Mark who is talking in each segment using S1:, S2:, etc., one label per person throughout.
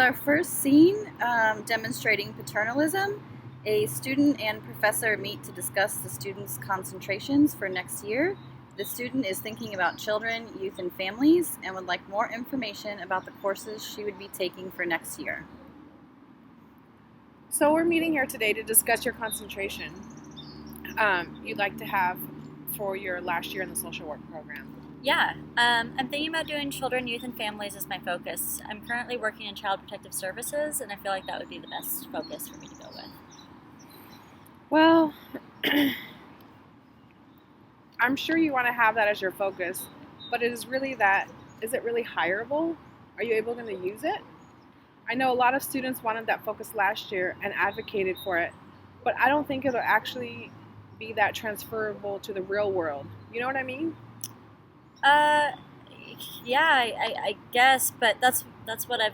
S1: Our first scene demonstrating paternalism. A student and professor meet to discuss the student's concentrations for next year. The student is thinking about children, youth, and families and would like more information about the courses she would be taking for next year.
S2: So we're meeting here today to discuss your concentration you'd like to have for your last year in the social work program.
S3: Yeah, I'm thinking about doing children, youth, and families as my focus. I'm currently working in child protective services, and I feel like that would be the best focus for me to go with.
S2: Well, I'm sure you want to have that as your focus, but is it really hireable? Are you able to use it? I know a lot of students wanted that focus last year and advocated for it, but I don't think it'll actually be that transferable to the real world. You know what I mean?
S3: Yeah, I guess, but that's what I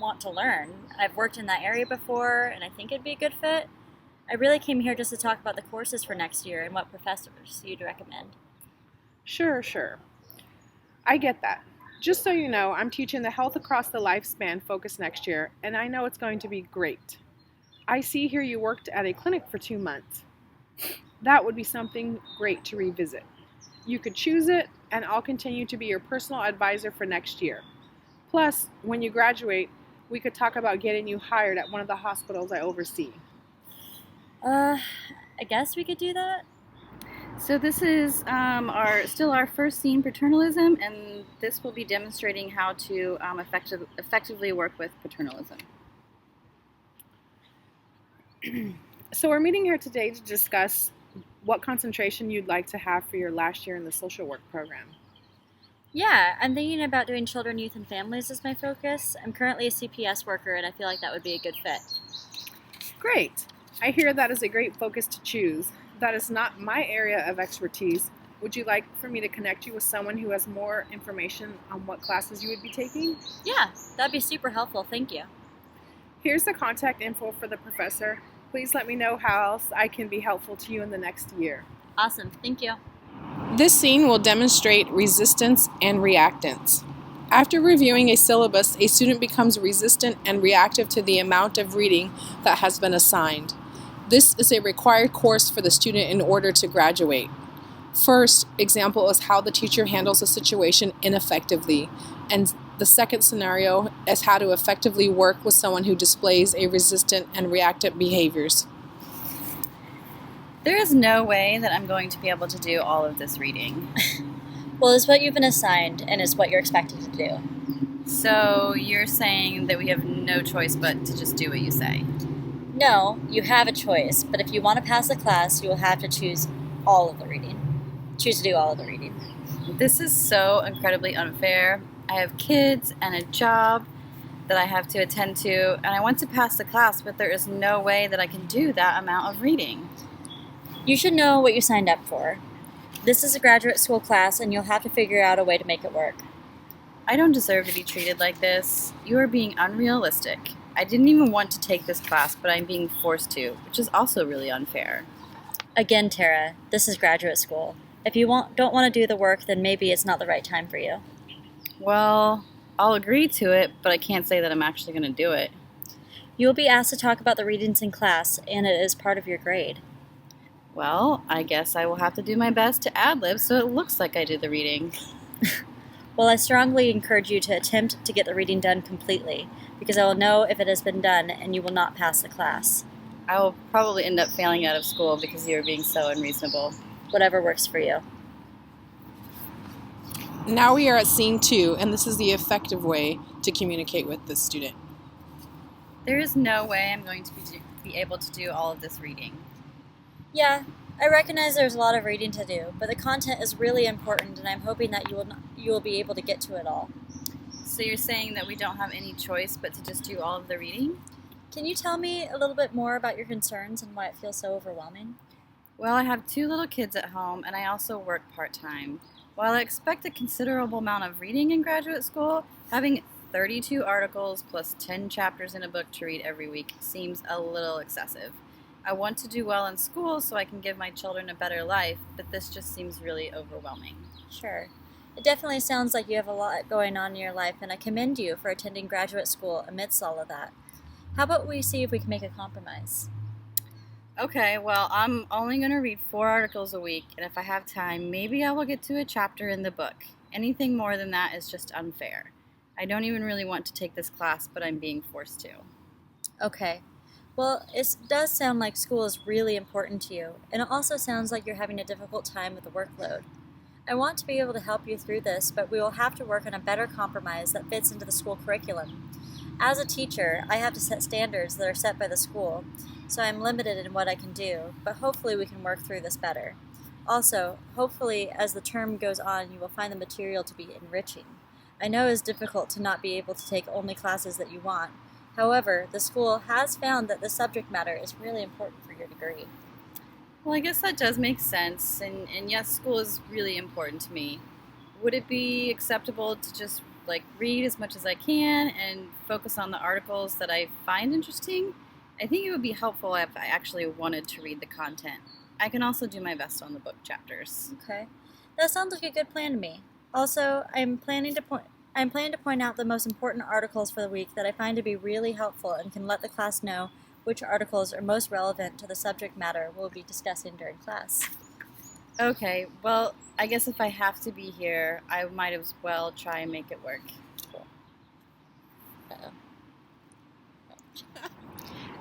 S3: want to learn. I've worked in that area before, and I think it'd be a good fit. I really came here just to talk about the courses for next year and what professors you'd recommend.
S2: Sure. I get that. Just so you know, I'm teaching the Health Across the Lifespan focus next year, and I know it's going to be great. I see here you worked at a clinic for 2 months. That would be something great to revisit. You could choose it, and I'll continue to be your personal advisor for next year. Plus, when you graduate, we could talk about getting you hired at one of the hospitals I oversee.
S3: I guess we could do that.
S1: So this is our first scene, paternalism, and this will be demonstrating how to effectively work with paternalism.
S2: So we're meeting here today to discuss what concentration you'd like to have for your last year in the social work program.
S3: Yeah, I'm thinking about doing children, youth, and families as my focus. I'm currently a CPS worker, and I feel like that would be a good fit.
S2: Great. I hear that is a great focus to choose. That is not my area of expertise. Would you like for me to connect you with someone who has more information on what classes you would be taking?
S3: Yeah, that'd be super helpful. Thank you.
S2: Here's the contact info for the professor. Please let me know how else I can be helpful to you in the next year.
S3: Awesome. Thank you.
S2: This scene will demonstrate resistance and reactance. After reviewing a syllabus, a student becomes resistant and reactive to the amount of reading that has been assigned. This is a required course for the student in order to graduate. First example is how the teacher handles a situation ineffectively, and the second scenario is how to effectively work with someone who displays a resistant and reactive behaviors.
S1: There is no way that I'm going to be able to do all of this reading.
S3: Well, it's what you've been assigned, and it's what you're expected to do.
S1: So you're saying that we have no choice but to just do what you say?
S3: No, you have a choice, but if you want to pass the class, you will have to choose all of the reading. Choose to do all of the reading.
S1: This is so incredibly unfair. I have kids and a job that I have to attend to, and I want to pass the class, but there is no way that I can do that amount of reading.
S3: You should know what you signed up for. This is a graduate school class, and you'll have to figure out a way to make it work.
S1: I don't deserve to be treated like this. You are being unrealistic. I didn't even want to take this class, but I'm being forced to, which is also really unfair.
S3: Again, Tara, this is graduate school. If you don't want to do the work, then maybe it's not the right time for you.
S1: Well, I'll agree to it, but I can't say that I'm actually going to do it.
S3: You will be asked to talk about the readings in class, and it is part of your grade.
S1: Well, I guess I will have to do my best to ad-lib so it looks like I did the reading.
S3: Well, I strongly encourage you to attempt to get the reading done completely, because I will know if it has been done and you will not pass the class.
S1: I will probably end up failing out of school because you are being so unreasonable.
S3: Whatever works for you.
S2: Now we are at scene 2, and this is the effective way to communicate with the student.
S1: There is no way I'm going to be able to do all of this reading.
S3: Yeah, I recognize there's a lot of reading to do, but the content is really important, and I'm hoping that you will be able to get to it all.
S1: So you're saying that we don't have any choice but to just do all of the reading?
S3: Can you tell me a little bit more about your concerns and why it feels so overwhelming?
S1: Well, I have 2 little kids at home, and I also work part-time. While I expect a considerable amount of reading in graduate school, having 32 articles plus 10 chapters in a book to read every week seems a little excessive. I want to do well in school so I can give my children a better life, but this just seems really overwhelming.
S3: Sure. It definitely sounds like you have a lot going on in your life, and I commend you for attending graduate school amidst all of that. How about we see if we can make a compromise?
S1: Okay, well, I'm only going to read 4 articles a week, and if I have time, maybe I will get to a chapter in the book. Anything more than that is just unfair. I don't even really want to take this class, but I'm being forced to.
S3: Okay. Well, it does sound like school is really important to you, and it also sounds like you're having a difficult time with the workload. I want to be able to help you through this, but we will have to work on a better compromise that fits into the school curriculum. As a teacher, I have to set standards that are set by the school, so I'm limited in what I can do, but hopefully we can work through this better. Also, hopefully, as the term goes on, you will find the material to be enriching. I know it's difficult to not be able to take only classes that you want. However, the school has found that the subject matter is really important for your degree.
S1: Well, I guess that does make sense, and yes, school is really important to me. Would it be acceptable to just read as much as I can and focus on the articles that I find interesting? I think it would be helpful if I actually wanted to read the content. I can also do my best on the book chapters.
S3: Okay. That sounds like a good plan to me. Also, I'm planning to point out the most important articles for the week that I find to be really helpful and can let the class know which articles are most relevant to the subject matter we'll be discussing during class.
S1: Okay, well, I guess if I have to be here, I might as well try and make it work.
S3: Uh-oh.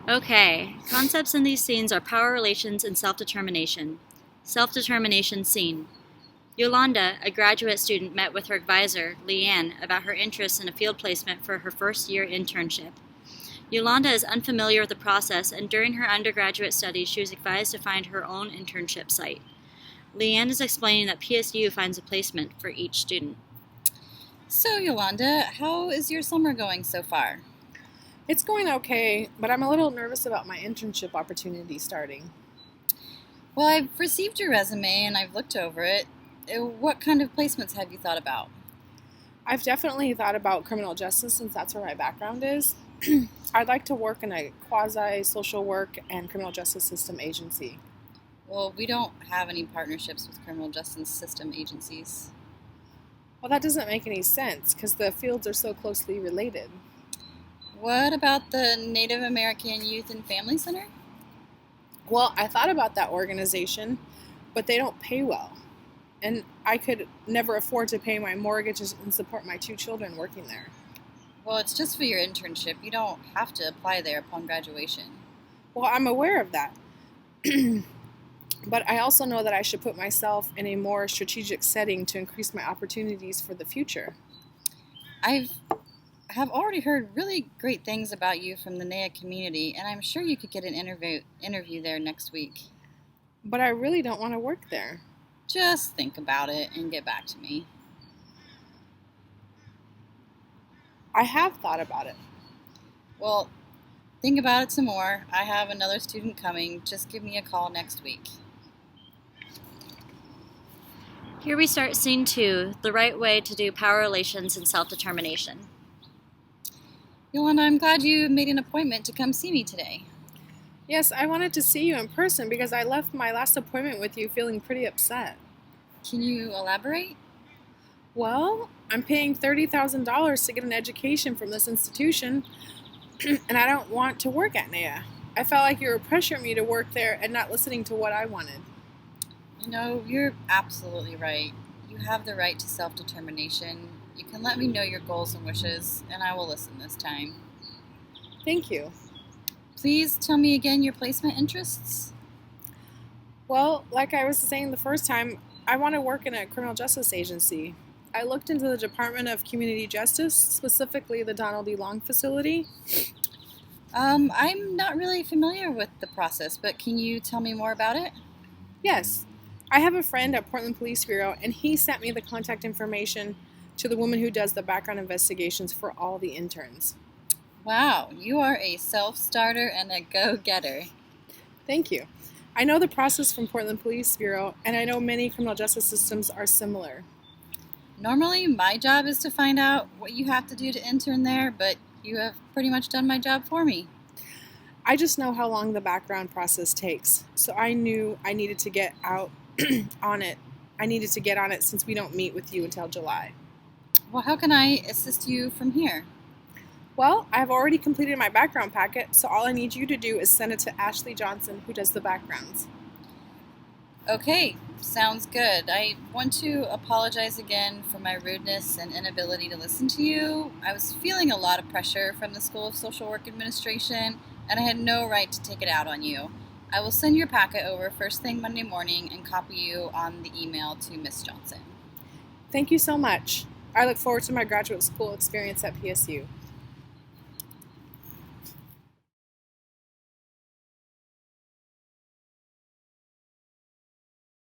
S3: Okay, concepts in these scenes are power relations and self-determination. Self-determination scene. Yolanda, a graduate student, met with her advisor, Leanne, about her interest in a field placement for her first-year internship. Yolanda is unfamiliar with the process, and during her undergraduate studies, she was advised to find her own internship site. Leanne is explaining that PSU finds a placement for each student.
S1: So, Yolanda, how is your summer going so far?
S2: It's going okay, but I'm a little nervous about my internship opportunity starting.
S1: Well, I've received your resume and I've looked over it. What kind of placements have you thought about?
S2: I've definitely thought about criminal justice since that's where my background is. I'd like to work in a quasi-social work and criminal justice system agency.
S1: Well, we don't have any partnerships with criminal justice system agencies.
S2: Well, that doesn't make any sense because the fields are so closely related.
S1: What about the Native American Youth and Family Center?
S2: Well, I thought about that organization, but they don't pay well. And I could never afford to pay my mortgage and support my 2 children working there.
S1: Well, it's just for your internship. You don't have to apply there upon graduation.
S2: Well, I'm aware of that. But I also know that I should put myself in a more strategic setting to increase my opportunities for the future.
S1: I have already heard really great things about you from the NAIA community, and I'm sure you could get an interview there next week.
S2: But I really don't want to work there.
S1: Just think about it and get back to me.
S2: I have thought about it.
S1: Well, think about it some more. I have another student coming. Just give me a call next week.
S3: Here we start scene 2, the right way to do power relations and self-determination.
S1: Yolanda, I'm glad you made an appointment to come see me today.
S2: Yes, I wanted to see you in person because I left my last appointment with you feeling pretty upset.
S1: Can you elaborate?
S2: Well, I'm paying $30,000 to get an education from this institution, and I don't want to work at NAIA. I felt like you were pressuring me to work there and not listening to what I wanted.
S1: You know, you're absolutely right. You have the right to self-determination. You can let me know your goals and wishes, and I will listen this time.
S2: Thank you.
S1: Please tell me again your placement interests.
S2: Well, like I was saying the first time, I want to work in a criminal justice agency. I looked into the Department of Community Justice, specifically the Donald E. Long facility.
S1: I'm not really familiar with the process, but can you tell me more about it?
S2: Yes. I have a friend at Portland Police Bureau, and he sent me the contact information to the woman who does the background investigations for all the interns.
S1: Wow, you are a self-starter and a go-getter.
S2: Thank you. I know the process from Portland Police Bureau, and I know many criminal justice systems are similar.
S1: Normally, my job is to find out what you have to do to intern there, but you have pretty much done my job for me.
S2: I just know how long the background process takes, so I knew I needed to get out on it I needed to get on it since we don't meet with you until July.
S1: Well, how can I assist you from here?
S2: Well, I've already completed my background packet, so all I need you to do is send it to Ashley Johnson, who does the backgrounds.
S1: Okay, sounds good. I want to apologize again for my rudeness and inability to listen to you. I was feeling a lot of pressure from the School of Social Work Administration, and I had no right to take it out on you. I will send your packet over first thing Monday morning and copy you on the email to Miss Johnson.
S2: Thank you so much. I look forward to my graduate school experience at PSU.